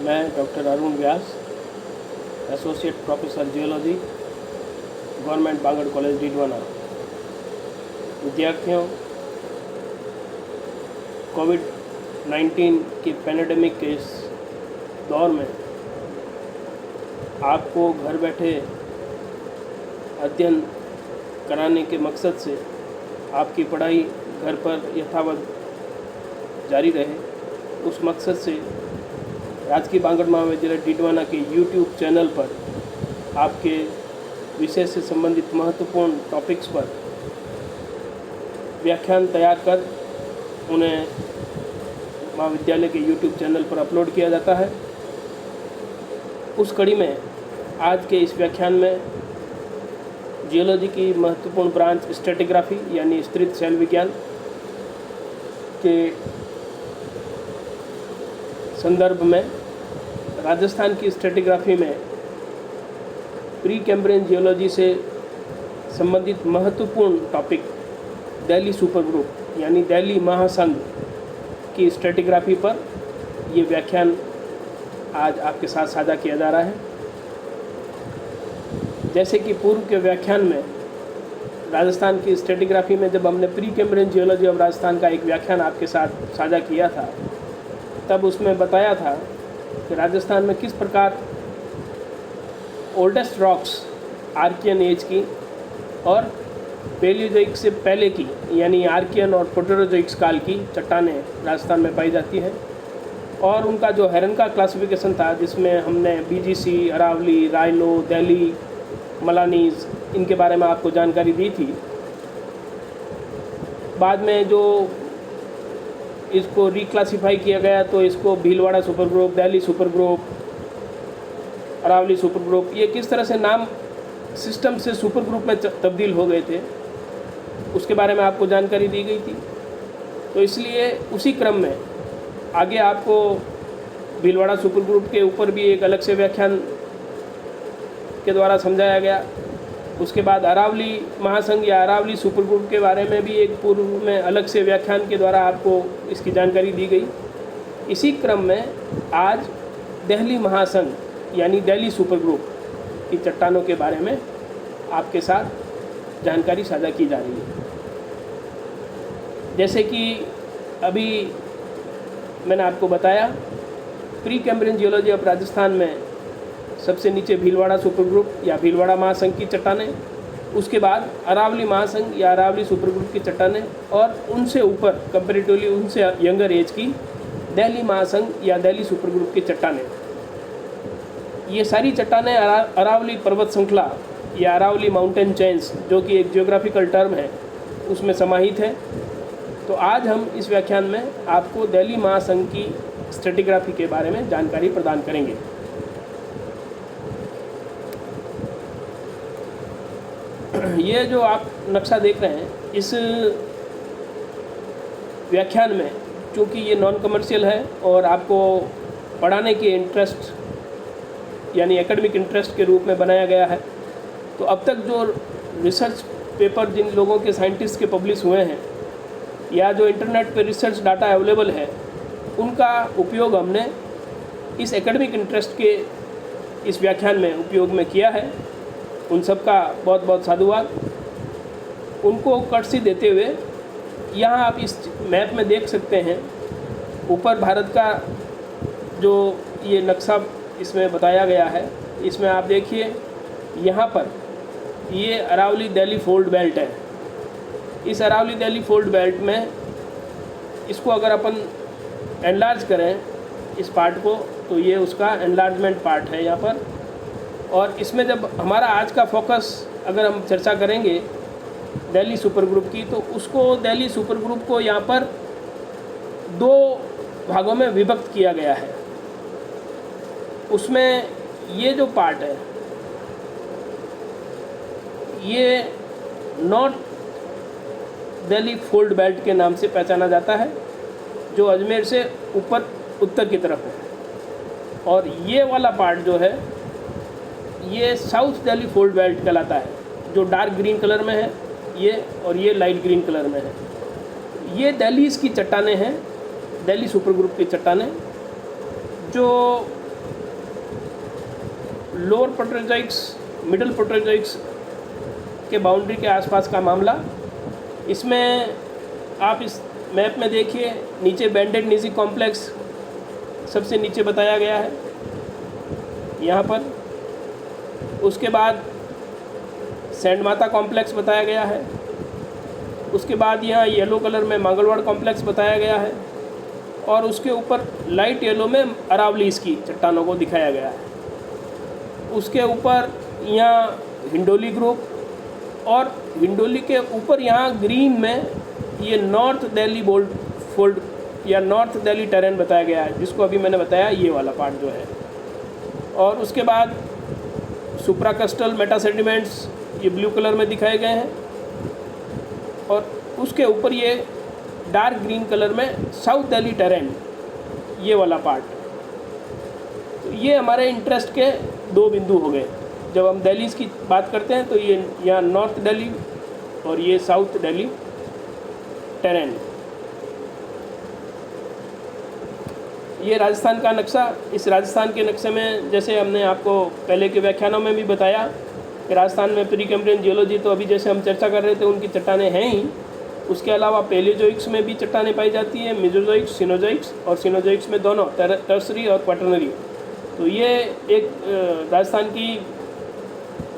मैं doctor Arun Vyas, associate professor geology, government Bangur college Didwana. विद्यार्थियों, कोविड-19 की पैंडेमिक के इस दौर में आपको घर बैठे अध्ययन कराने के मकसद से आपकी पढ़ाई घर पर यथावत जारी रहे, उस मकसद से राजकीय बांगड़ महाविद्यालय डीडवाना के यूट्यूब चैनल पर आपके विषय से संबंधित महत्वपूर्ण टॉपिक्स पर व्याख्यान तैयार कर उन्हें महाविद्यालय के यूट्यूब चैनल पर अपलोड किया जाता है। उस कड़ी में आज के इस व्याख्यान में जियोलॉजी की महत्वपूर्ण ब्रांच स्ट्रेटिग्राफी यानी स्तरित शैल विज्ञान के संदर्भ में राजस्थान की स्ट्रेटिग्राफी में प्री कैम्ब्रियन जियोलॉजी से संबंधित महत्वपूर्ण टॉपिक दिल्ली सुपर ग्रुप यानी दिल्ली महासंघ की स्ट्रेटिग्राफी पर ये व्याख्यान आज आपके साथ साझा किया जा रहा है। जैसे कि पूर्व के व्याख्यान में राजस्थान की स्ट्रेटिग्राफी में जब हमने pre Cambrian geology of Rajasthan का एक व्याख्यान आपके साथ साझा किया था, तब उसमें बताया था कि राजस्थान में किस प्रकार ओल्डेस्ट रॉक्स आर्कियन एज की और पैलियोजोइक से पहले की यानी आर्कियन और प्रोटेरोजोइक्स काल की चट्टानें राजस्थान में पाई जाती हैं, और उनका जो हेरन का क्लासिफिकेशन था जिसमें हमने बीजीसी, अरावली, राइलो, दिल्ली, मलानीज इनके बारे में आपको जानकारी दी थी। बाद में जो इसको रिक्लासीफाई किया गया तो इसको Bhilwara super group, Delhi super group, Aravalli super group, ये किस तरह से नाम सिस्टम से सुपर ग्रुप में तब्दील हो गए थे उसके बारे में आपको जानकारी दी गई थी। तो इसलिए उसी क्रम में आगे आपको भीलवाड़ा सुपर ग्रुप के ऊपर भी एक अलग से व्याख्यान के द्वारा समझाया गया। उसके बाद अरावली महासंघ या अरावली सुपर ग्रुप के बारे में भी एक पूर्व में अलग से व्याख्यान के द्वारा आपको इसकी जानकारी दी गई। इसी क्रम में आज दिल्ली महासंघ यानी दिल्ली सुपर ग्रुप की चट्टानों के बारे में आपके साथ जानकारी साझा की जा रही है। जैसे कि अभी मैंने आपको बताया, pre Cambrian geology of Rajasthan में सबसे नीचे भीलवाड़ा सुपर ग्रुप या भीलवाड़ा महासंघ की चट्टानें, उसके बाद अरावली महासंघ या अरावली सुपर ग्रुप की चट्टानें, और उनसे ऊपर कंपेरेटिवली उनसे यंगर एज की दिल्ली महासंघ या दिल्ली सुपर ग्रुप की चट्टानें। ये सारी चट्टानें अरावली पर्वत श्रृंखला या अरावली माउंटेन चेन्स, जो कि एक जियोग्राफिकल टर्म है, उसमें समाहित है। तो आज हम इस व्याख्यान में आपको दिल्ली महासंघ की स्ट्रेटिग्राफी के बारे में जानकारी प्रदान करेंगे। ये जो आप नक्शा देख रहे हैं, इस व्याख्यान में चूँकि ये नॉन कमर्शियल है और आपको पढ़ाने के इंटरेस्ट यानी एकेडमिक इंटरेस्ट के रूप में बनाया गया है, तो अब तक जो रिसर्च पेपर जिन लोगों के साइंटिस्ट के पब्लिश हुए हैं या जो इंटरनेट पर रिसर्च डाटा अवेलेबल है, उनका उपयोग हमने इस एकेडमिक इंटरेस्ट के इस व्याख्यान में उपयोग में किया है। उन सब का बहुत बहुत साधुवाद। उनको कर्टसी देते हुए यहाँ आप इस मैप में देख सकते हैं, ऊपर भारत का जो ये नक्शा इसमें बताया गया है, इसमें आप देखिए यहाँ पर ये अरावली दिल्ली फोल्ड बेल्ट है। इस अरावली दिल्ली फोल्ड बेल्ट में इसको अगर अपन एनलार्ज करें इस पार्ट को, तो ये उसका एनलार्जमेंट पार्ट है यहाँ पर। और इसमें जब हमारा आज का फोकस अगर हम चर्चा करेंगे दिल्ली सुपर ग्रुप की, तो उसको दिल्ली सुपर ग्रुप को यहाँ पर दो भागों में विभक्त किया गया है। उसमें ये जो पार्ट है ये नॉर्थ दिल्ली फोल्ड बेल्ट के नाम से पहचाना जाता है, जो अजमेर से ऊपर उत्तर की तरफ है। और ये वाला पार्ट जो है ये साउथ दिल्ली फोल्ड बेल्ट कहलाता है, जो डार्क ग्रीन कलर में है ये, और ये लाइट ग्रीन कलर में है। ये दिल्ली की चट्टानें हैं, दिल्ली सुपर ग्रुप की चट्टानें, जो लोअर प्रोटेरोजोइक्स, मिडल प्रोटेरोजोइक्स के बाउंड्री के आसपास का मामला। इसमें आप इस मैप में देखिए, नीचे बैंडेड निजी कॉम्प्लेक्स सबसे नीचे बताया गया है यहाँ पर। उसके बाद सैंड माता कॉम्प्लेक्स बताया गया है। उसके बाद यहाँ येलो कलर में मंगलवाड़ कॉम्प्लेक्स बताया गया है, और उसके ऊपर लाइट येलो में अरावलीज की चट्टानों को दिखाया गया है। उसके ऊपर यहाँ हिंडोली ग्रुप, और हिंडोली के ऊपर यहाँ ग्रीन में ये नॉर्थ दिल्ली फोल्ड या नॉर्थ दिल्ली टेरेन बताया गया है, जिसको अभी मैंने बताया ये वाला पार्ट जो है। और उसके बाद सुप्राकस्टल मेटा सेडिमेंट्स ये ब्लू कलर में दिखाए गए हैं, और उसके ऊपर ये डार्क ग्रीन कलर में साउथ दिल्ली टेरेन ये वाला पार्ट। तो ये हमारे इंटरेस्ट के दो बिंदु हो गए। जब हम दिल्लीज़ की बात करते हैं तो ये यहाँ नॉर्थ दिल्ली और ये साउथ दिल्ली टेरेन। ये राजस्थान का नक्शा। इस राजस्थान के नक्शे में जैसे हमने आपको पहले के व्याख्यानों में भी बताया कि राजस्थान में प्री कैम्ब्रियन जियोलॉजी, तो अभी जैसे हम चर्चा कर रहे थे उनकी चट्टानें हैं ही। उसके अलावा पेलियोजोइक्स में भी चट्टानें पाई जाती हैं, मेसोजोइक्स, सिनोजोइक्स, और सिनोजोइक्स में दोनों टर्सरी और क्वाटरनरी। तो ये एक राजस्थान की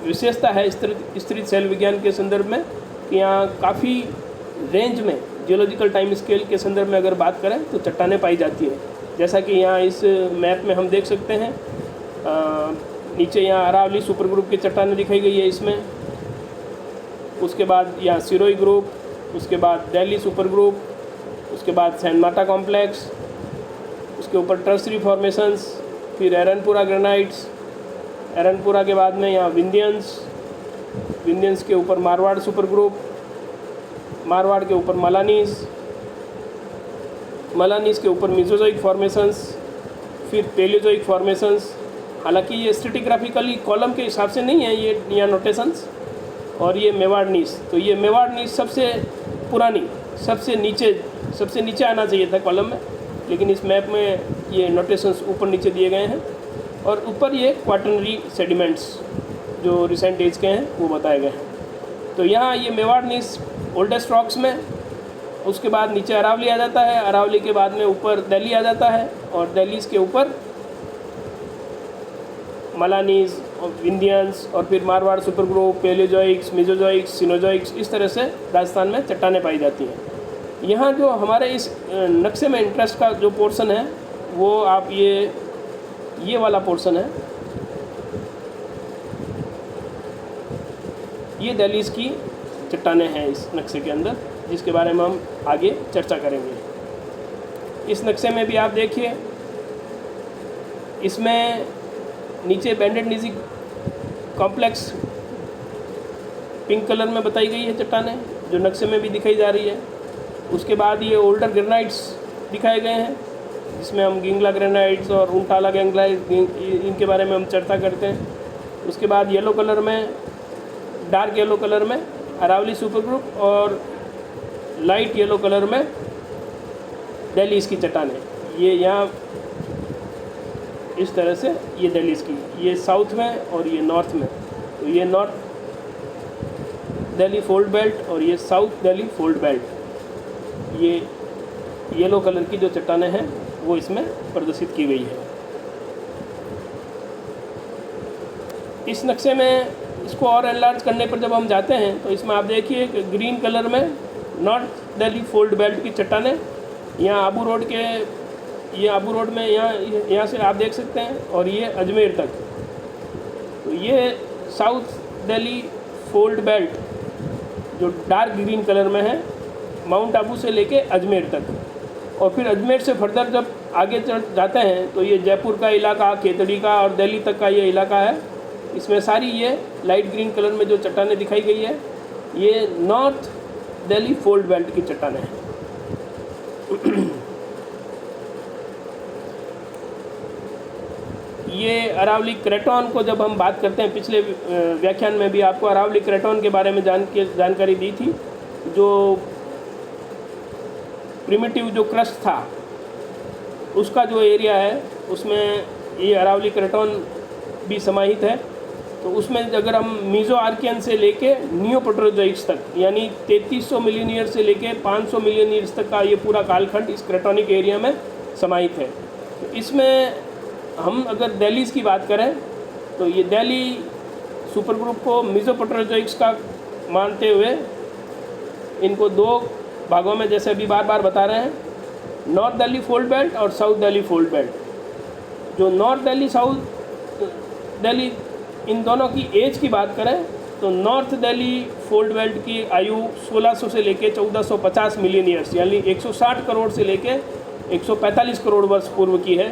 विशेषता है स्तरित शैल विज्ञान के संदर्भ में कि यहाँ काफ़ी रेंज में जियोलॉजिकल टाइम स्केल के संदर्भ में अगर बात करें तो चट्टानें पाई जाती हैं। जैसा कि यहाँ इस मैप में हम देख सकते हैं, नीचे यहाँ अरावली सुपर ग्रुप की चट्टानें दिखाई गई है इसमें। उसके बाद यहाँ सिरोही ग्रुप, उसके बाद दिल्ली सुपर ग्रुप, उसके बाद सैंड माता कॉम्प्लेक्स, उसके ऊपर टर्सरी फॉर्मेशंस, फिर एरनपुरा ग्रेनाइट्स, एरनपुरा के बाद में यहाँ विंध्यंस, विंध्यंस के ऊपर मारवाड़ सुपर ग्रुप, मारवाड़ के ऊपर मलानीज, मलानीज के ऊपर मेसोजोइक फॉर्मेशंस, फिर पेलियोजोइक फॉर्मेशंस। हालांकि ये स्ट्रेटिग्राफिकली कॉलम के हिसाब से नहीं है ये यहाँ नोटेशंस। और ये मेवाड़ नीस, तो ये मेवाड़ नीस सबसे पुरानी, सबसे नीचे आना चाहिए था कॉलम में, लेकिन इस मैप में ये नोटेशंस ऊपर नीचे दिए गए हैं। और ऊपर ये क्वाटरनरी सेडिमेंट्स जो रिसेंट एज के हैं वो बताए गए हैं। तो यहाँ ये मेवाड़ नीस ओल्डेस्ट रॉक्स में, उसके बाद नीचे अरावली आ जाता है, अरावली के बाद में ऊपर दिल्ली आ जाता है, और दिल्लीज़ के ऊपर मलानीज और विंध्यंस, और फिर मारवाड़ सुपर ग्रुप, पेलियोजोइक्स, मेसोजोइक्स, सिनोजोइक्स, इस तरह से राजस्थान में चट्टानें पाई जाती हैं। यहाँ जो हमारे इस नक्शे में इंटरेस्ट का जो पोर्शन है वो आप ये वाला पोर्शन है, ये दिल्लीज़ की चट्टानें हैं इस नक्शे के अंदर, जिसके बारे में हम आगे चर्चा करेंगे। इस नक्शे में भी आप देखिए, इसमें नीचे बैंडेड निजी कॉम्प्लेक्स पिंक कलर में बताई गई है चट्टानें, जो नक्शे में भी दिखाई जा रही है। उसके बाद ये ओल्डर ग्रेनाइट्स दिखाए गए हैं, जिसमें हम गिंगला ग्रेनाइट्स और उनटाला गैंगलाइट इनके बारे में हम चर्चा करते हैं। उसके बाद येलो कलर में, डार्क येलो कलर में अरावली सुपर ग्रुप, और लाइट येलो कलर में दिल्लीज़ की चट्टानें। ये यहाँ इस तरह से ये दिल्लीज़ की, ये साउथ में और ये नॉर्थ में। तो ये नॉर्थ दिल्ली फोल्ड बेल्ट और ये साउथ दिल्ली फोल्ड बेल्ट। ये येलो कलर की जो चट्टानें हैं वो इसमें प्रदर्शित की गई है। इस नक्शे में इसको और एनलार्ज करने पर जब हम जाते हैं तो इसमें आप देखिए कि ग्रीन कलर में नॉर्थ दिल्ली फोल्ड बेल्ट की चट्टानें, यहाँ आबू रोड के, ये आबू रोड में यहाँ से आप देख सकते हैं, और ये अजमेर तक। तो ये साउथ दिल्ली फोल्ड बेल्ट जो डार्क ग्रीन कलर में है, माउंट आबू से लेके अजमेर तक। और फिर अजमेर से फर्दर जब आगे चढ़ जाते हैं तो ये जयपुर का इलाका, केतड़ी का और दिल्ली तक का ये इलाका है। इसमें सारी ये लाइट ग्रीन कलर में जो चट्टानें दिखाई गई है, ये नॉर्थ दिल्ली फोल्ड बेल्ट की चट्टानें हैं। ये अरावली क्रेटॉन को जब हम बात करते हैं, पिछले व्याख्यान में भी आपको अरावली क्रेटॉन के बारे में जानकारी दी थी। जो प्रिमिटिव जो क्रस्ट था उसका जो एरिया है उसमें ये अरावली क्रेटॉन भी समाहित है। तो उसमें अगर हम मीज़ो आर्कियन से लेके नियोप्रोटोजोइक्स तक, यानी 3300 मिलियन ईयर से लेके 500 मिलियन ईयर्स तक का ये पूरा कालखंड इस क्रेटोनिक एरिया में समाहित है। तो इसमें हम अगर दिल्लीज की बात करें तो ये दिल्ली सुपर ग्रुप को मीज़ोप्रोटोजोइक्स का मानते हुए इनको दो भागों में, जैसे अभी बार बार बता रहे हैं, नॉर्थ दिल्ली फोल्ड बेल्ट और साउथ दिल्ली फोल्ड बेल्ट। जो नॉर्थ दिल्ली साउथ दिल्ली, इन दोनों की एज की बात करें तो नॉर्थ दिल्ली फोल्ड बेल्ट की आयु 1600 से लेके 1450 मिलियन ईयर्स, यानी 160 करोड़ से लेके 145 करोड़ वर्ष पूर्व की है।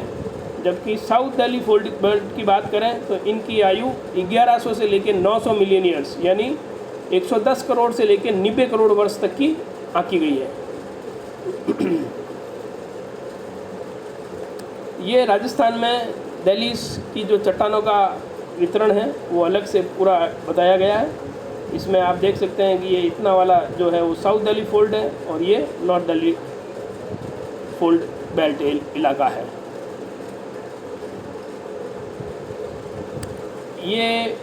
जबकि साउथ दिल्ली फोल्ड बेल्ट की बात करें तो इनकी आयु 1100 से लेके 900 मिलियन ईयर्स, यानी 110 करोड़ से लेके 90 करोड़ वर्ष तक की आंकी गई है। ये राजस्थान में दिल्ली की जो चट्टानों का वितरण है वो अलग से पूरा बताया गया है। इसमें आप देख सकते हैं कि ये इतना वाला जो है वो साउथ दिल्ली फोल्ड है और ये नॉर्थ दिल्ली फोल्ड बेल्ट इलाका है। ये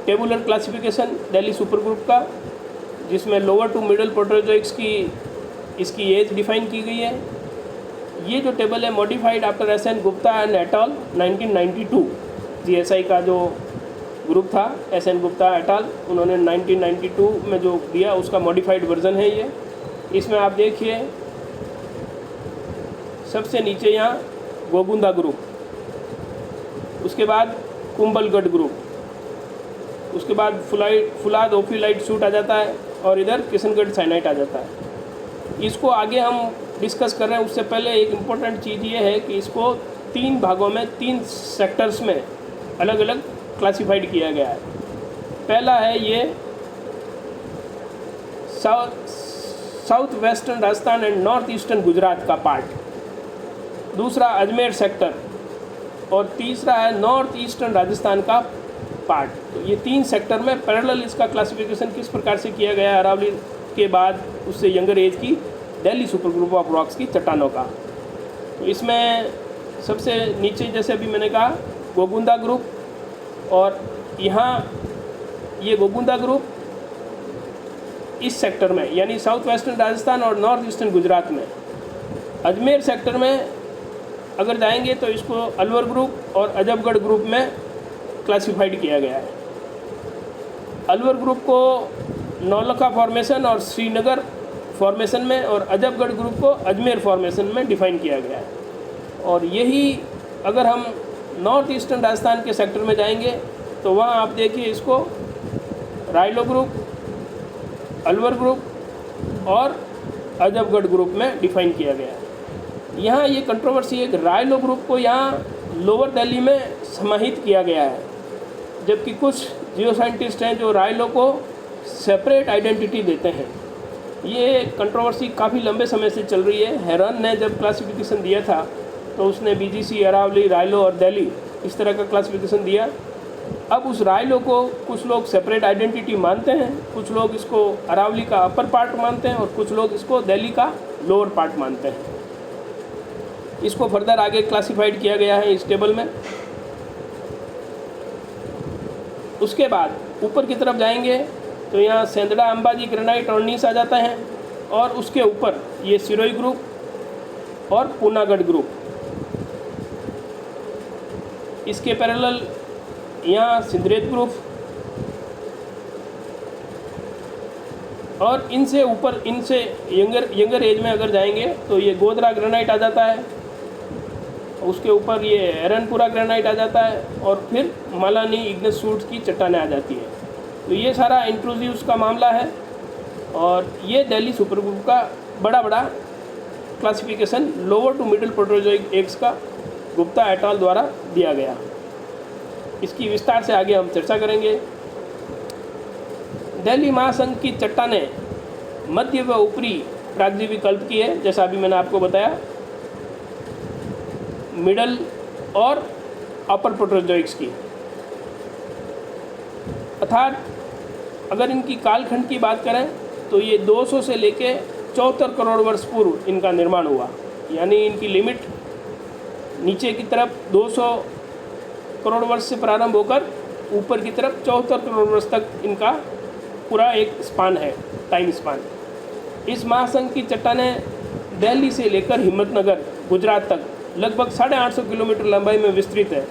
tabular classification Delhi super group का, जिसमें लोअर टू मिडल प्रोटोजोइक्स की इसकी एज डिफाइन की गई है। ये जो टेबल है modified after S N. Gupta and et al 1992। GSI का जो ग्रुप था एस.एन. गुप्ता एट अल, उन्होंने 1992 में जो दिया उसका मॉडिफाइड वर्जन है ये। इसमें आप देखिए सबसे नीचे यहाँ गोगुंदा ग्रुप, उसके बाद कुंभलगढ़ ग्रुप, उसके बाद फुलाद ओफिलाइट सूट आ जाता है और इधर किशनगढ़ साइनाइट आ जाता है। इसको आगे हम डिस्कस कर रहे हैं उससे पहले एक इम्पोर्टेंट चीज़ ये है कि इसको 3 भागों में 3 सेक्टर्स में अलग अलग क्लासिफाइड किया गया है। पहला है ये south western Rajasthan and north eastern Gujarat का पार्ट, दूसरा अजमेर सेक्टर और तीसरा है नॉर्थ ईस्टर्न राजस्थान का पार्ट। तो ये 3 सेक्टर में पैरेलल इसका क्लासिफिकेशन किस प्रकार से किया गया है अरावली के बाद उससे यंगर एज की Delhi super group of rocks की चट्टानों का। तो इसमें सबसे नीचे जैसे अभी मैंने कहा गोगुंदा ग्रुप, और यहाँ ये गोगुंदा ग्रुप इस सेक्टर में यानी साउथ वेस्टर्न राजस्थान और नॉर्थ ईस्टर्न गुजरात में। अजमेर सेक्टर में अगर जाएंगे तो इसको अलवर ग्रुप और अजबगढ़ ग्रुप में क्लासिफाइड किया गया है। अलवर ग्रुप को नौलखा फॉर्मेशन और श्रीनगर फॉर्मेशन में और अजबगढ़ ग्रुप को अजमेर फॉर्मेशन में डिफाइन किया गया है। और यही अगर हम नॉर्थ ईस्टर्न राजस्थान के सेक्टर में जाएंगे तो वहाँ आप देखिए इसको रायलो ग्रुप, अलवर ग्रुप और अजबगढ़ ग्रुप में डिफाइन किया गया है। यहाँ ये कंट्रोवर्सी है कि रायलो ग्रुप को यहाँ लोअर दिल्ली में समाहित किया गया है, जबकि कुछ जियो साइंटिस्ट हैं जो रायलो को सेपरेट आइडेंटिटी देते हैं। ये कंट्रोवर्सी काफ़ी लंबे समय से चल रही है। हेरन ने जब क्लासिफिकेशन दिया था तो उसने बीजीसी, अरावली, रायलो और दिल्ली इस तरह का क्लासिफिकेशन दिया। अब उस रायलो को कुछ लोग सेपरेट आइडेंटिटी मानते हैं, कुछ लोग इसको अरावली का अपर पार्ट मानते हैं और कुछ लोग इसको दिल्ली का लोअर पार्ट मानते हैं। इसको फर्दर आगे क्लासिफाइड किया गया है इस टेबल में। उसके बाद ऊपर की तरफ जाएंगे तो यहाँ सेंदड़ा, अंबाजी, ग्रेनाइट और नीस आ जाता है, और उसके ऊपर ये सिरोही ग्रुप और पूनागढ़ ग्रुप। इसके पैरेलल यहाँ सिंदरेत ग्रुप, और इनसे ऊपर इनसे यंगर एज में अगर जाएंगे तो ये गोधरा ग्रेनाइट आ जाता है, उसके ऊपर ये एरनपुरा ग्रेनाइट आ जाता है और फिर मालानी इग्नेस सूट्स की चट्टानें आ जाती हैं। तो ये सारा इंट्रूसिव्स का मामला है और ये दिल्ली सुपर ग्रुप का बड़ा classification lower to middle proterozoic ages का गुप्ता एट अल द्वारा दिया गया। इसकी विस्तार से आगे हम चर्चा करेंगे। दिल्ली महासंघ की चट्टानें मध्य व ऊपरी प्रागजीवी कल्प की है, जैसा अभी मैंने आपको बताया, मिडल और अपर प्रोटोजोइक्स की। अर्थात अगर इनकी कालखंड की बात करें तो ये 200 से लेके 74 करोड़ वर्ष पूर्व इनका निर्माण हुआ, यानी इनकी लिमिट नीचे की तरफ 200 करोड़ वर्ष से प्रारंभ होकर ऊपर की तरफ 74 करोड़ वर्ष तक इनका पूरा एक स्पान है, टाइम स्पान। इस महासंघ की चट्टानें दिल्ली से लेकर हिम्मतनगर गुजरात तक लगभग 850 किलोमीटर लंबाई में विस्तृत है,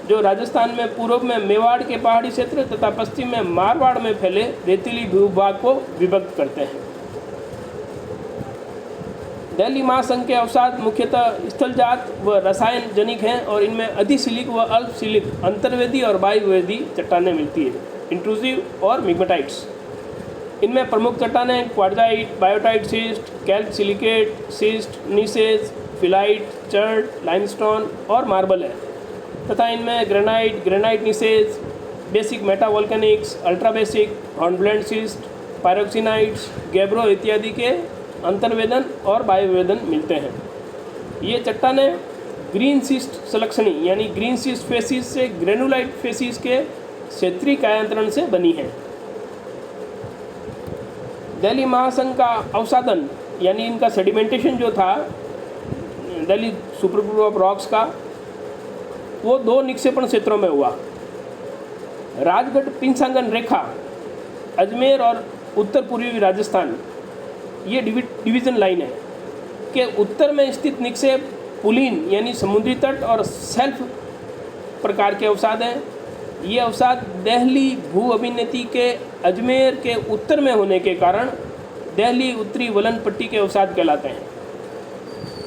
जो राजस्थान में पूर्व में मेवाड़ के पहाड़ी क्षेत्र तथा पश्चिम में मारवाड़ में फैले रेतीली भूभाग को विभक्त करते हैं। दिल्ली महासंघ के अवसाद मुख्यतः स्थलजात व रसायन जनिक हैं और इनमें अधिशिलिक व अल्पशिलिक अंतर्वेदी और वायुवेदी चट्टानें मिलती है, इंट्रूसिव और मिग्मेटाइट्स। इनमें प्रमुख चट्टानें quartzite, biotite schist, calc silicate schist, gneisses, phyllite, chert, limestone और मार्बल है तथा इनमें granite, granite gneisses, basic metavolcanics, ultra basic, hornblende schist, pyroxenites, gabbro इत्यादि के अंतर्वेदन और वायुवेदन मिलते हैं। ये चट्टानें ग्रीन सिस्ट संलक्षणी यानी ग्रीन सिस्ट फेसिस से ग्रेनुलाइट फेसिस के क्षेत्रीय कायांतरण से बनी है। दिल्ली महासंघ का अवसादन यानी इनका सेडिमेंटेशन जो था दिल्ली सुपरग्रुप ऑफ रॉक्स का, वो 2 निक्षेपण क्षेत्रों में हुआ। राजगढ़ पिंसांगन रेखा, अजमेर और उत्तर पूर्वी राजस्थान, ये डिवीज़न लाइन है के उत्तर में स्थित निक्षेप पुलीन यानी समुद्री तट और सेल्फ प्रकार के अवसाद हैं। ये अवसाद दिल्ली भू अभिनेति के अजमेर के उत्तर में होने के कारण दिल्ली उत्तरी वलन पट्टी के अवसाद कहलाते हैं।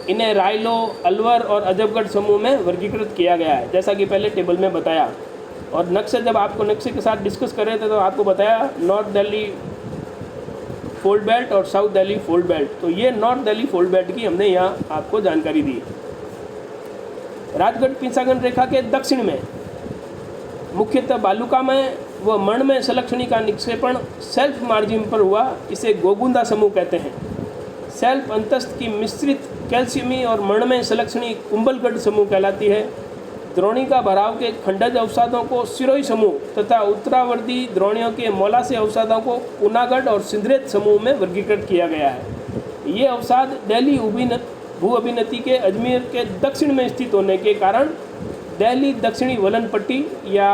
इन्हें रायलो, अलवर और अजबगढ़ समूह में वर्गीकृत किया गया है, जैसा कि पहले टेबल में बताया। और नक्शे जब आपको नक्शे के साथ डिस्कस कर रहे थे तो आपको बताया नॉर्थ दिल्ली फोल्ड बेल्ट और साउथ दिल्ली फोल्ड बेल्ट। तो ये नॉर्थ दिल्ली फोल्ड बेल्ट की हमने यहाँ आपको जानकारी दी। राजगढ़ पिंसांगन रेखा के दक्षिण में मुख्यतः बालुकामय व मणमय संलक्षणी का निक्षेपण सेल्फ मार्जिन पर हुआ। इसे गोगुंदा समूह कहते हैं। सेल्फ अंतस्थ की मिश्रित कैल्शियमी और मणमय संलक्षणी कुंभलगढ़ समूह कहलाती है। द्रोणिका भराव के खंडज अवसादों को सिरोही समूह तथा उत्तरावर्ती द्रोणियों के मोलासे अवसादों को पूनागढ़ और सिंदरेत समूह में वर्गीकृत किया गया है। ये अवसाद दिल्ली भू अभिनेति के अजमेर के दक्षिण में स्थित होने के कारण दिल्ली दक्षिणी वलन पट्टी या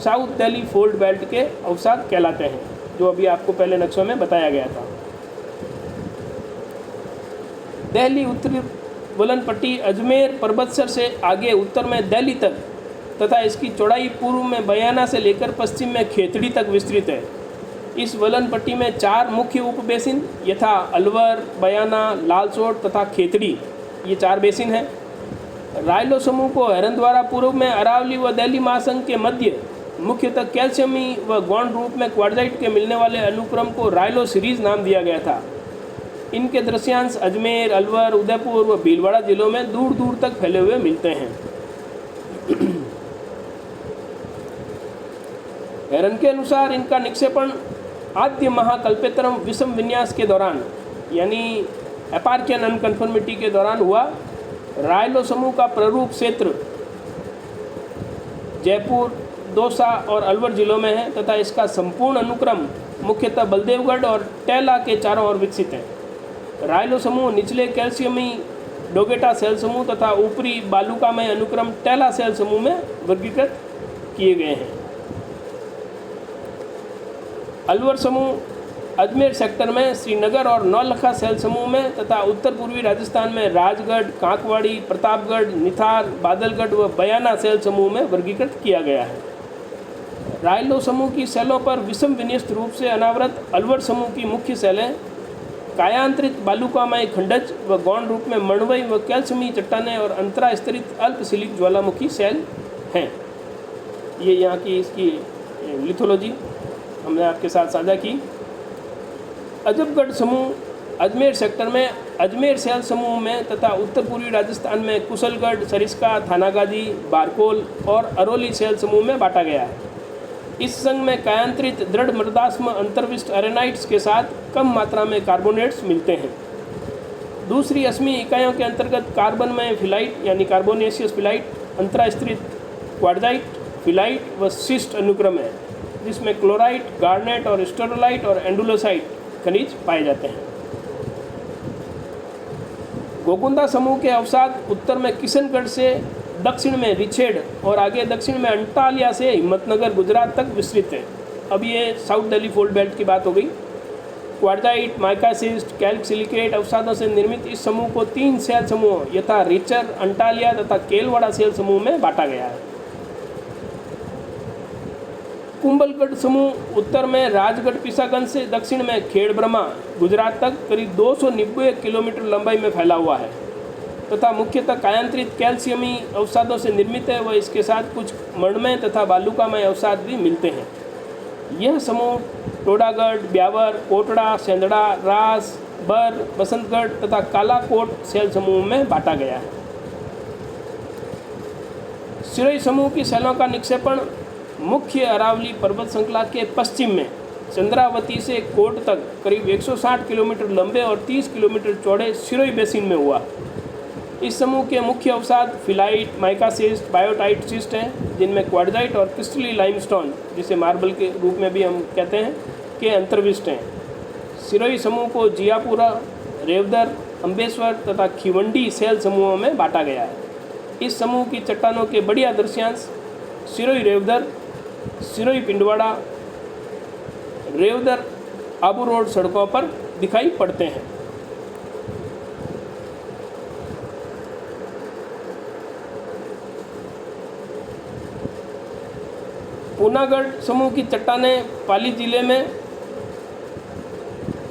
साउथ दिल्ली फोल्ड बेल्ट के अवसाद कहलाते हैं, जो अभी आपको पहले नक्शों में बताया गया था। दिल्ली उत्तरी वलन पट्टी अजमेर पर्वतसर से आगे उत्तर में दिल्ली तक तथा इसकी चौड़ाई पूर्व में बयाना से लेकर पश्चिम में खेतड़ी तक विस्तृत है। इस वलन पट्टी में 4 मुख्य उपबेसिन यथा अलवर, बयाना, लालसोट तथा खेतड़ी, ये 4 बेसिन हैं। रायलो समूह को हरंद्वारा पूर्व में अरावली व दिल्ली महासंघ के मध्य मुख्यतः कैल्शियमी व गौण रूप में क्वार्जाइट के मिलने वाले अनुक्रम को रायलो सीरीज नाम दिया गया था। इनके दृश्यांश अजमेर, अलवर, उदयपुर व भीलवाड़ा जिलों में दूर दूर तक फैले हुए मिलते हैं। हेरन के अनुसार इनका निक्षेपण आद्य महाकल्पेतरम विषम विन्यास के दौरान यानी एपार्कियन अनकन्फर्मिटी के दौरान हुआ। रायलो समूह का प्ररूप क्षेत्र जयपुर, दौसा और अलवर जिलों में है तथा इसका संपूर्ण अनुक्रम मुख्यतः बलदेवगढ़ और टेला के चारों ओर विकसित है। रायलो समूह निचले कैल्शियमी डोगेटा सेल समूह तथा ऊपरी बालुकामय अनुक्रम टेला सेल समूह में वर्गीकृत किए गए हैं। अलवर समूह अजमेर सेक्टर में श्रीनगर और नौलखा सेल समूह में तथा उत्तर पूर्वी राजस्थान में राजगढ़, कांकवाड़ी, प्रतापगढ़, निथार, बादलगढ़ व बयाना सेल समूह में वर्गीकृत किया गया है। रायलो समूह की सेलों पर विषम विन्यस्त रूप से अनावृत अलवर समूह की मुख्य सेलें कायांतरित बालुकामय खंडज व गौण रूप में मणवई व कैल्शियमी चट्टानें और अंतरास्तरित अल्पशिलिक ज्वालामुखी सेल हैं। ये यहाँ की इसकी लिथोलॉजी हमने आपके साथ साझा की। अजबगढ़ समूह अजमेर सेक्टर में अजमेर सेल समूह में तथा उत्तर पूर्वी राजस्थान में कुशलगढ़, सरिस्का, थानागाजी, बारकोल और अरोली सेल समूह में बांटा गया है। इस संघ में कायांतरित दृढ़ मृदास्म अंतर्विष्ट अरेनाइट्स के साथ कम मात्रा में कार्बोनेट्स मिलते हैं। दूसरी अस्मी इकाइयों के अंतर्गत कार्बन में फिलाइट यानी कार्बोनेशियस फिलाइट, अंतरास्तरित क्वार्जाइट, फिलाइट व सिस्ट अनुक्रम है, जिसमें क्लोराइट, गार्नेट और स्टेरोलाइट और एंडुलोसाइट खनिज पाए जाते हैं। गोगुंदा समूह के अवसाद उत्तर में किशनगढ़ से दक्षिण में रिछेड और आगे दक्षिण में अंटालिया से हिम्मतनगर गुजरात तक विस्तृत है। अब ये साउथ दिल्ली फोल्ड बेल्ट की बात हो गई। क्वार्जाइट, माइकासिस्ट, कैल्क सिलिकेट अवसादों से निर्मित इस समूह को 3 शैल समूह यथा रिचर, अंटालिया तथा केलवाड़ा शैल समूह में बांटा गया है। कुंभलगढ़ समूह उत्तर में राजगढ़ पिसागंज से दक्षिण में खेड़ ब्रह्मा गुजरात तक करीब 290 किलोमीटर लंबाई में फैला हुआ है तथा मुख्यतः कायांतरित कैल्शियमी अवसादों से निर्मित है व इसके साथ कुछ मणमय तथा बालुकामय अवसाद भी मिलते हैं। यह समूह टोडागढ़, ब्यावर, कोटड़ा, सेंदड़ा, रास, बर, बसंतगढ़ तथा कालाकोट शैल समूह में बांटा गया है। सिरोही समूह की शैलों का निक्षेपण मुख्य अरावली पर्वत श्रृंखला के पश्चिम में चंद्रावती से कोट तक करीब 160 किलोमीटर लंबे और 30 किलोमीटर चौड़े सिरोही बेसिन में हुआ। इस समूह के मुख्य अवसाद फिलाइट, माइकासिस्ट, बायोटाइट सिस्ट हैं, जिनमें क्वार्जाइट और क्रिस्टली लाइमस्टोन, जिसे मार्बल के रूप में भी हम कहते हैं, के अंतर्विष्ट हैं। सिरोही समूह को जियापुरा, रेवदर, अम्बेश्वर तथा खिवंडी शैल समूहों में बांटा गया है। इस समूह की चट्टानों के बढ़िया दृश्यांश सिरोही रेवदर, सिरोही पिंडवाड़ा, रेवदर आबू रोड सड़कों पर दिखाई पड़ते हैं। पूनागढ़ समूह की चट्टानें पाली जिले में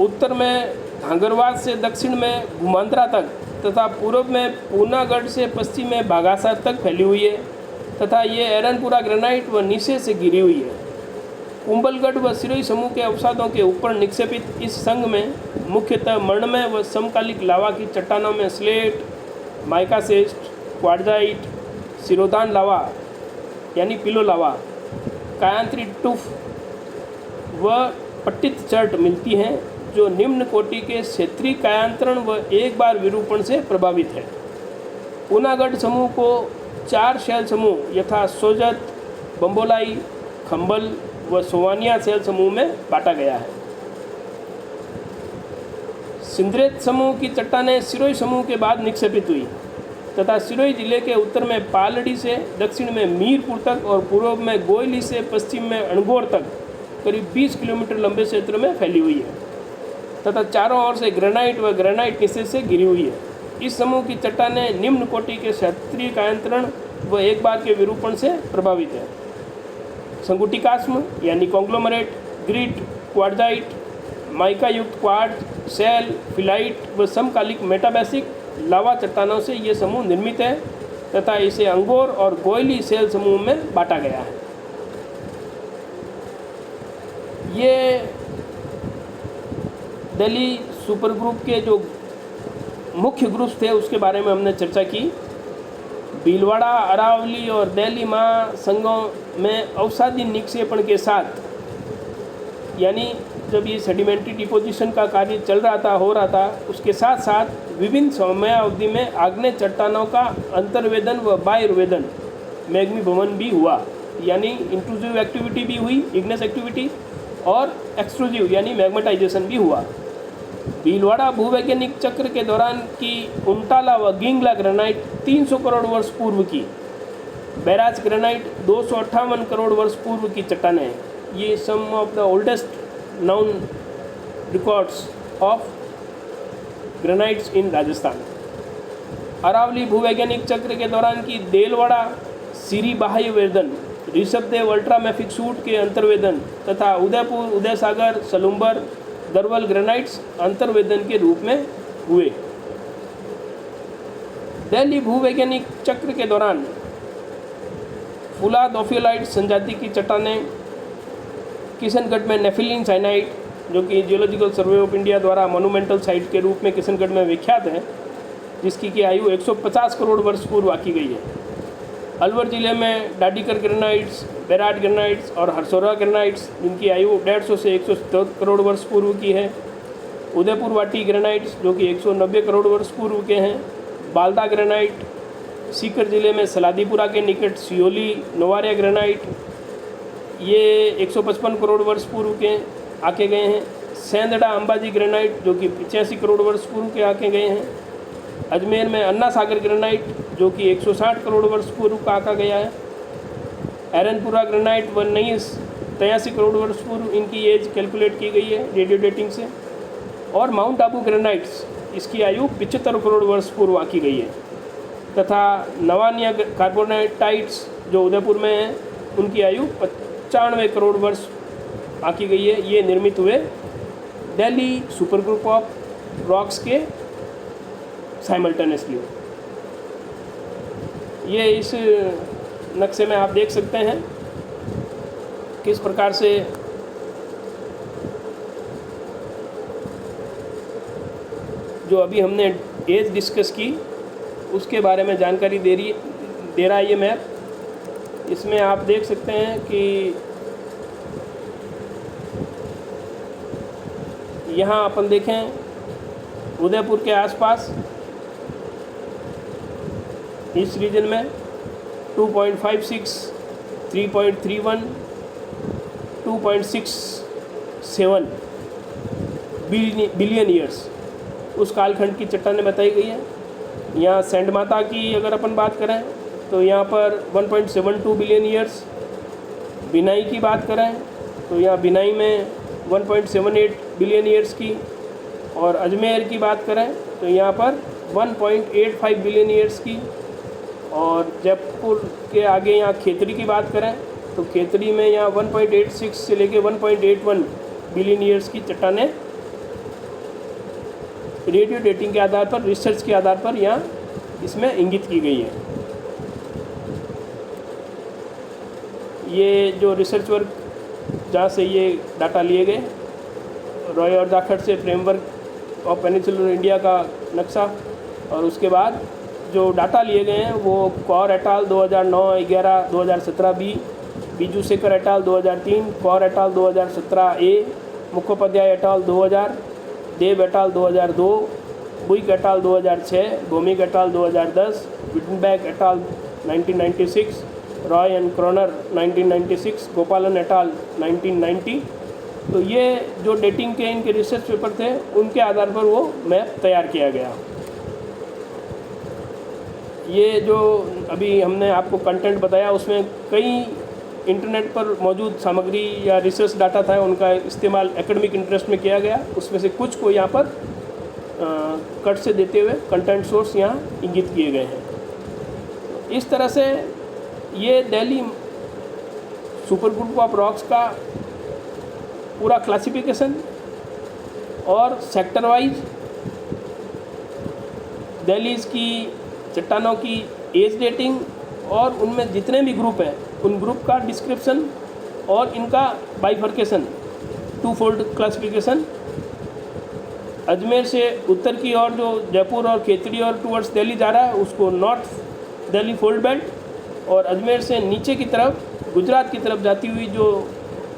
उत्तर में धांगरवाद से दक्षिण में घुमांतरा तक तथा पूर्व में पूनागढ़ से पश्चिम में बागासार तक फैली हुई है तथा ये एरनपुरा ग्रेनाइट व नीचे से गिरी हुई है। कुंभलगढ़ व सिरोही समूह के अवसादों के ऊपर निक्षेपित इस संघ में मुख्यतः मणमय व समकालिक लावा की चट्टानों में स्लेट, माइकासिस्ट, क्वार्जाइट, सिरोधान लावा यानी पिलो लावा, कायांतरित टुफ व पट्टित चर्ट मिलती हैं जो निम्न कोटि के क्षेत्रीय कायांतरण व एक बार विरूपण से प्रभावित है। पूनागढ़ समूह को 4 शैल समूह यथा सोजत, बम्बोलाई, खंबल व सोवानिया शैल समूह में बांटा गया है। सिंदरेत समूह की चट्टानें सिरोही समूह के बाद निक्षेपित हुई तथा सिरोही जिले के उत्तर में पालड़ी से दक्षिण में मीरपुर तक और पूर्व में गोयली से पश्चिम में अणगौर तक करीब 20 किलोमीटर लंबे क्षेत्र में फैली हुई है तथा चारों ओर से ग्रेनाइट व ग्रेनाइट नीचे से घिरी हुई है। इस समूह की चट्टानें निम्न कोटि के क्षेत्रीय कायांतरण व एक बार के विरूपण से प्रभावित है। संगुटिकास्म यानी कॉन्ग्लोमरेट, ग्रिट, क्वार्जाइट, माइका युक्त क्वार्ट्ज, शैल, फिलाइट व समकालिक मेटाबेसिक लावा चट्टानों से ये समूह निर्मित है तथा इसे अंगोर और गोयली शैल समूह में बांटा गया है। ये दिल्ली सुपर ग्रुप के जो मुख्य ग्रुप्स थे उसके बारे में हमने चर्चा की। भीलवाड़ा, अरावली और दिल्ली महासंघों में अवसादी निक्षेपण के साथ यानी जब ये सेडिमेंट्री डिपोजिशन का कार्य चल रहा था, हो रहा था, उसके साथ साथ विभिन्न समयावधि में आग्नेय चट्टानों का अंतर्वेदन व बाह्यवेदन मैग्मी भवन भी हुआ, यानी इंट्रूसिव एक्टिविटी भी हुई, इग्नेस एक्टिविटी, और एक्सट्रूसिव यानी मैग्मेटाइजेशन भी हुआ। भीलवाड़ा भूवैज्ञानिक चक्र के दौरान की उंटाला व गिंगला ग्रेनाइट 300 करोड़ वर्ष पूर्व की, बैराज ग्रेनाइट 258 करोड़ वर्ष पूर्व की चट्टानें हैं। ये some of the oldest known records of granites in Rajasthan. Aravalli भूवैज्ञानिक चक्र के दौरान की देलवाड़ा सीरी बाह्य वेदन, ऋषभदेव अल्ट्रामैफिक सूट के अंतर्वेदन तथा उदयपुर, उदयसागर, सलुम्बर, दरवल ग्रेनाइट्स अंतर्वेदन के रूप में हुए। दिल्ली भूवैज्ञानिक चक्र के दौरान फुलाद ओफियोलाइट संजाति की चट्टानें, किशनगढ़ में नेफिलिन साइनाइट जो कि जियोलॉजिकल सर्वे ऑफ इंडिया द्वारा मोनूमेंटल साइट के रूप में किशनगढ़ में विख्यात है, जिसकी की आयु 150 करोड़ वर्ष पूर्व आकी गई है। अलवर जिले में डाडीकर ग्रेनाइट्स, बेराट ग्रेनाइट्स और हरसोरा ग्रेनाइट्स जिनकी आयु 150 से 170 करोड़ वर्ष पूर्व की है। उदयपुर वाटी ग्रेनाइट्स जो कि 190 करोड़ वर्ष पूर्व के हैं। बाल्दा ग्रेनाइट, सीकर जिले में सलादीपुरा के निकट सियोली नोवारिया ग्रेनाइट, ये 155 करोड़ वर्ष पूर्व के आके गए हैं। सेंदड़ा अंबाजी ग्रेनाइट जो कि 85 करोड़ वर्ष पूर्व के आके गए हैं। अजमेर में अन्ना सागर ग्रेनाइट जो कि 160 करोड़ वर्ष पूर्व का आंका गया है। एरनपुरा ग्रेनाइट 83 करोड़ वर्ष पूर्व इनकी एज कैलकुलेट की गई है रेडियो डेटिंग से। और माउंट आबू ग्रेनाइट्स इसकी आयु 75 करोड़ वर्ष पूर्व आंकी गई है। तथा नवानिया कार्बोनाइटाइट्स जो उदयपुर में है उनकी आयु 95 करोड़ वर्ष आंकी गई है। ये निर्मित हुए Delhi super group of rocks के साइमल्टेनियसली। ये इस नक्शे में आप देख सकते हैं किस प्रकार से जो अभी हमने एज डिस्कस की उसके बारे में जानकारी दे रहा है ये मैप। इसमें आप देख सकते हैं कि यहाँ अपन देखें उदयपुर के आसपास इस रीजन में 2.56, 3.31, 2.67 बिलियन ईयर्स उस कालखंड की चट्टानें बताई गई है। यहाँ सैंड माता की अगर अपन बात करें तो यहाँ पर 1.72 बिलियन ईयर्स। बिनाई की बात करें तो यहाँ बिनाई में 1.78 बिलियन ईयर्स की। और अजमेर की बात करें तो यहाँ पर 1.85 बिलियन ईयर्स की। और जयपुर के आगे यहाँ खेतरी की बात करें तो खेतरी में यहाँ 1.86 से लेके 1.81 बिलियन ईयर्स की चट्टानें रेडियो डेटिंग के आधार पर, रिसर्च के आधार पर यहाँ इसमें इंगित की गई है। ये जो रिसर्च वर्क जहाँ से ये डाटा लिए गए, रॉय और जाखड़ से फ्रेमवर्क ऑफ पेनिनसुलर इंडिया का नक्शा, और उसके बाद जो डाटा लिए गए हैं वो Kaur et al 2009-11, 2017 B, Biju Shekhar et al 2003, Kaur et al 2017 A, Mukhopadhyay et al 2000, Dev et al 2002, Buick et al 2006, Bhowmik et al 2010, Wiedenbeck et al 1996, Roy and Kroner 1996, Gopalan एटाल 1990। तो ये जो डेटिंग के इनके रिसर्च पेपर थे उनके आधार पर वो मैप तैयार किया गया। ये जो अभी हमने आपको कंटेंट बताया उसमें कई इंटरनेट पर मौजूद सामग्री या रिसर्च डाटा था, उनका इस्तेमाल एकेडमिक इंटरेस्ट में किया गया। उसमें से कुछ को यहाँ पर कट से देते हुए कंटेंट सोर्स यहाँ इंगित किए गए हैं। इस तरह से ये Delhi super group of rocks का पूरा क्लासिफिकेशन और सेक्टर वाइज दिल्ली की चट्टानों की एज डेटिंग और उनमें जितने भी ग्रुप हैं उन ग्रुप का डिस्क्रिप्शन और इनका bifurcation, two fold classification. Ajmer से उत्तर की ओर जो जयपुर और खेतड़ी और टूवर्ड्स दिल्ली जा रहा है उसको नॉर्थ दिल्ली फोल्ड बेल्ट, और अजमेर से नीचे की तरफ गुजरात की तरफ जाती हुई जो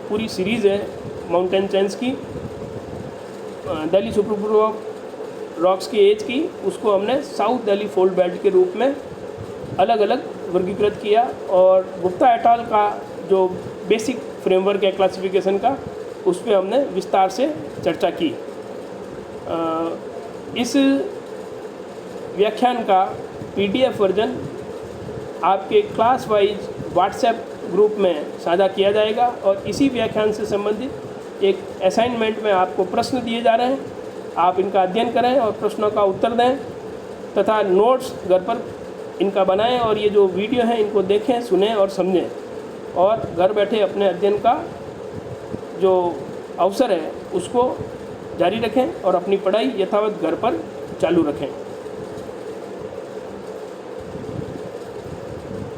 पूरी सीरीज़ है माउंटेन चेन्स की, Delhi super group of rocks की एज की, उसको हमने साउथ दिल्ली फोल्ड बेल्ट के रूप में अलग अलग वर्गीकृत किया। और गुप्ता एटाल का जो बेसिक फ्रेमवर्क है क्लासिफिकेशन का, उस पर हमने विस्तार से चर्चा की। इस व्याख्यान का PDF वर्जन आपके क्लास वाइज व्हाट्सएप ग्रुप में साझा किया जाएगा, और इसी व्याख्यान से संबंधित एक असाइनमेंट में आपको प्रश्न दिए जा रहे हैं। आप इनका अध्ययन करें और प्रश्नों का उत्तर दें तथा नोट्स घर पर इनका बनाएं, और ये जो वीडियो हैं इनको देखें, सुनें और समझें, और घर बैठे अपने अध्ययन का जो अवसर है उसको जारी रखें और अपनी पढ़ाई यथावत घर पर चालू रखें।